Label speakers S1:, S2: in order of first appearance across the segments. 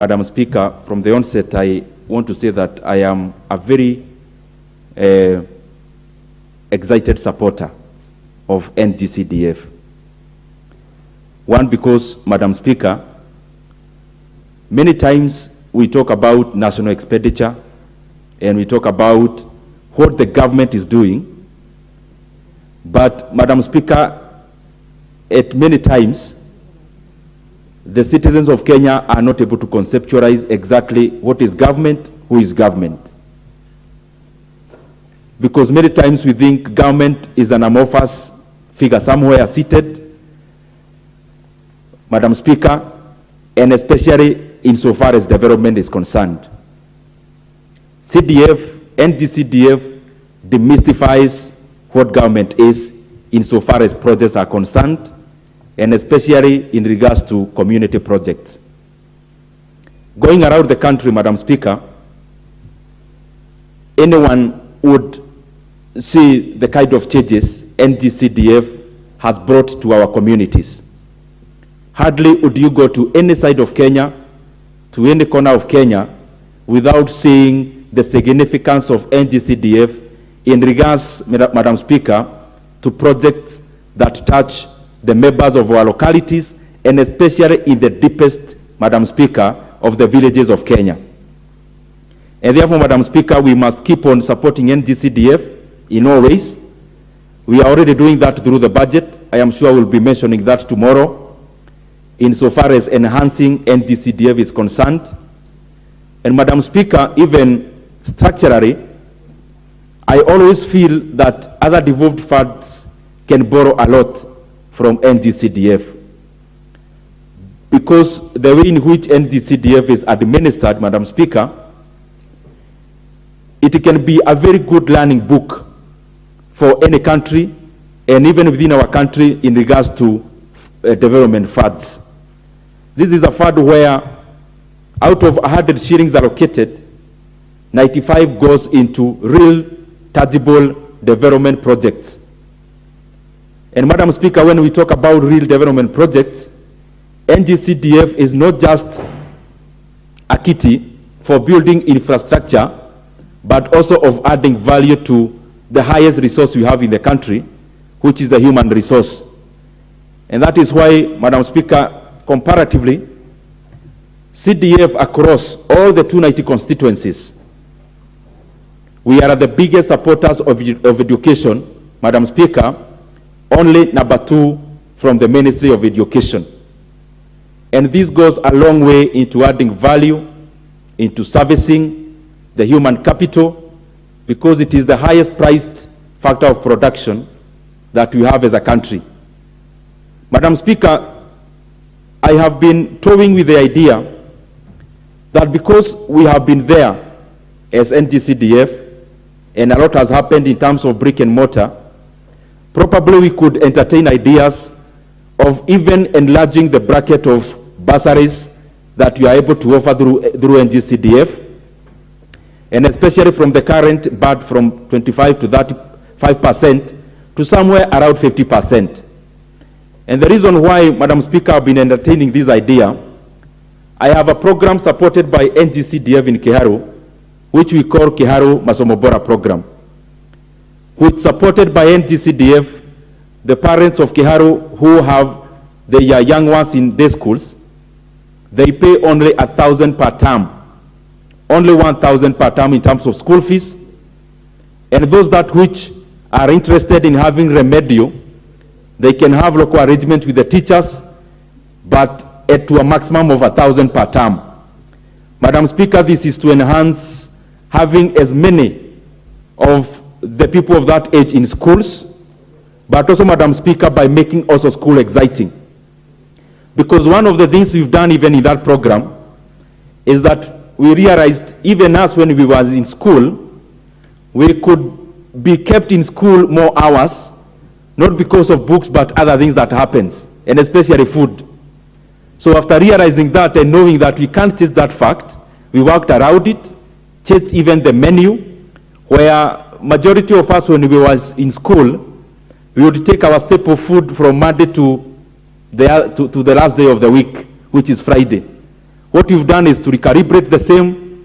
S1: Madam Speaker, from the onset, I want to say that I am a very excited supporter of NGCDF. One, because, Madam Speaker, many times we talk about national expenditure and we talk about what the government is doing. But, Madam Speaker, at many times, the citizens of Kenya are not able to conceptualize exactly what is government, who is government. Because many times we think government is an amorphous figure somewhere seated, Madam Speaker, and especially insofar as development is concerned. NGCDF demystifies what government is insofar as projects are concerned, and especially in regards to community projects. Going around the country, Madam Speaker, anyone would see the kind of changes NGCDF has brought to our communities. Hardly would you go to any side of Kenya, to any corner of Kenya, without seeing the significance of NGCDF in regards, Madam Speaker, to projects that touch the members of our localities, and especially in the deepest, Madam Speaker, of the villages of Kenya. And therefore, Madam Speaker, we must keep on supporting NGCDF in all ways. We are already doing that through the budget. I am sure we'll be mentioning that tomorrow, insofar as enhancing NGCDF is concerned. And Madam Speaker, even structurally, I always feel that other devolved funds can borrow a lot from NGCDF. Because the way in which NGCDF is administered, Madam Speaker, it can be a very good learning book for any country, and even within our country in regards to development funds. This is a fund where out of 100 shillings allocated, 95 goes into real, tangible development projects. And Madam Speaker, when we talk about real development projects, NGCDF is not just a kitty for building infrastructure, but also of adding value to the highest resource we have in the country, which is the human resource. And that is why, Madam Speaker, comparatively, CDF across all the 290 constituencies, we are the biggest supporters of education, Madam Speaker, only number 2 from the Ministry of Education. And this goes a long way into adding value, into servicing the human capital, because it is the highest priced factor of production that we have as a country. Madam Speaker, I have been toying with the idea that because we have been there as NGCDF, and a lot has happened in terms of brick and mortar, probably we could entertain ideas of even enlarging the bracket of bursaries that we are able to offer through NGCDF, and especially from the current BAD from 25 to 35% to somewhere around 50%. And the reason why, Madam Speaker, I've been entertaining this idea, I have a program supported by NGCDF in Kiharu, which we call Kiharu Masomobora program, which supported by NGCDF, the parents of Kiharu who have their young ones in day schools, they pay only 1,000 per term, only 1,000 per term in terms of school fees. And those that which are interested in having remedial, they can have local arrangement with the teachers, but to a maximum of 1,000 per term. Madam Speaker, this is to enhance having as many of the people of that age in schools, but also, Madam Speaker, by making also school exciting. Because one of the things we've done even in that program is that we realized, even us when we were in school, we could be kept in school more hours, not because of books, but other things that happens, and especially food. So after realizing that and knowing that we can't chase that fact, we worked around it, changed even the menu, where majority of us, when we was in school, we would take our staple food from Monday to the last day of the week, which is Friday. What we've done is to recalibrate the same.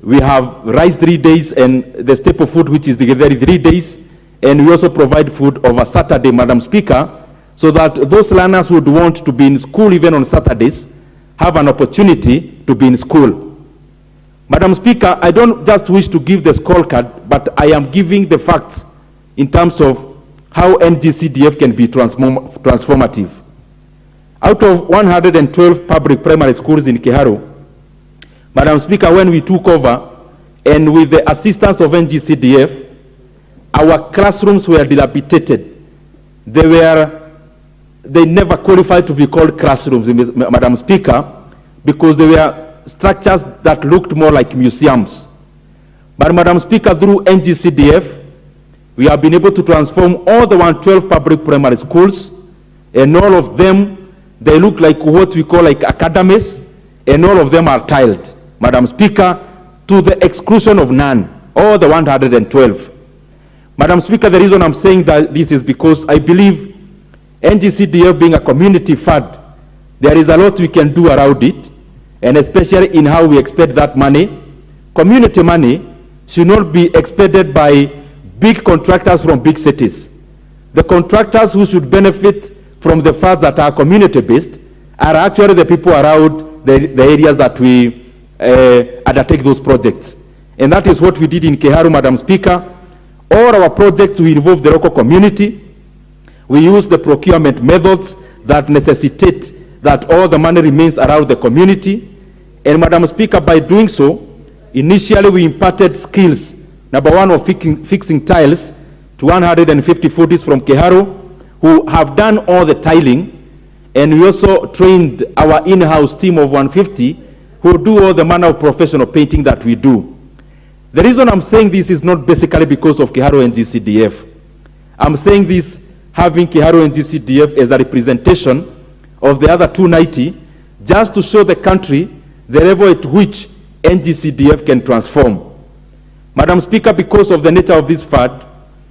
S1: We have rice 3 days and the staple food, which is the githeri 3 days. And we also provide food over Saturday, Madam Speaker, so that those learners who would want to be in school even on Saturdays have an opportunity to be in school. Madam Speaker, I don't just wish to give the scorecard, but I am giving the facts in terms of how NGCDF can be transformative. Out of 112 public primary schools in Kiharu, Madam Speaker, when we took over, and with the assistance of NGCDF, our classrooms were dilapidated. They never qualified to be called classrooms, Madam Speaker, because they were structures that looked more like museums. But Madam Speaker, through NGCDF, we have been able to transform all the 112 public primary schools, and all of them, they look like what we call like academies, and all of them are tiled, Madam Speaker, to the exclusion of none, all the 112. Madam Speaker, the reason I'm saying that this is because I believe NGCDF being a community fund, there is a lot we can do around it, and especially in how we expect that money. Community money should not be expended by big contractors from big cities. The contractors who should benefit from the funds that are community-based are actually the people around the areas that we undertake those projects. And that is what we did in Kiharu, Madam Speaker. All our projects will involve the local community. We use the procurement methods that necessitate that all the money remains around the community. And Madam Speaker, by doing so, initially we imparted skills. Number one of fixing tiles to 150 foodies from Kiharu who have done all the tiling. And we also trained our in-house team of 150 who do all the manner of professional painting that we do. The reason I'm saying this is not basically because of Kiharu and NGCDF. I'm saying this having Kiharu and NGCDF as a representation of the other 290, just to show the country the level at which NGCDF can transform. Madam Speaker, because of the nature of this fund,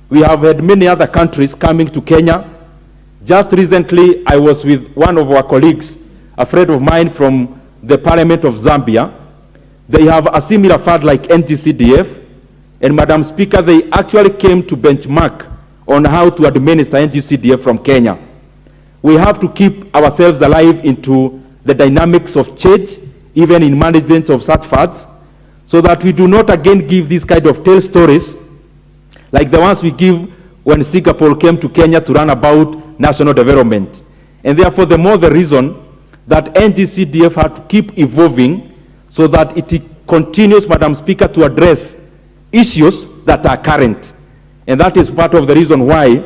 S1: we have had many other countries coming to Kenya. Just recently, I was with one of our colleagues, a friend of mine from the Parliament of Zambia. They have a similar fund like NGCDF, and Madam Speaker, they actually came to benchmark on how to administer NGCDF from Kenya. We have to keep ourselves alive into the dynamics of change, even in management of such funds, so that we do not again give these kind of tale stories like the ones we give when Singapore came to Kenya to run about national development. And therefore, the more the reason that NGCDF had to keep evolving so that it continues, Madam Speaker, to address issues that are current. And that is part of the reason why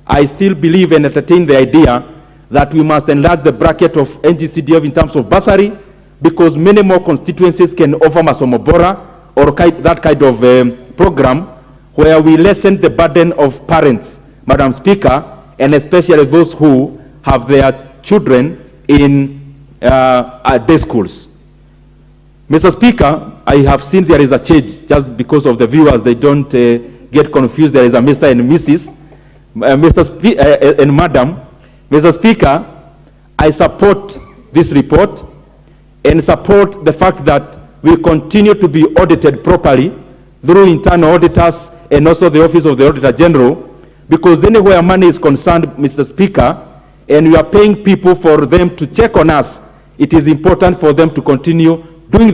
S1: I still believe and entertain the idea that we must enlarge the bracket of NGCDF in terms of bursary, because many more constituencies can offer Masomobora or that kind of program where we lessen the burden of parents, Madam Speaker, and especially those who have their children in day schools. Mr. Speaker, I have seen there is a change, just because of the viewers, they don't get confused. There is a Mr. and Mrs. And Madam. Mr. Speaker, I support this report and support the fact that we continue to be audited properly through internal auditors and also the Office of the Auditor General, because anywhere money is concerned, Mr. Speaker, and we are paying people for them to check on us, it is important for them to continue doing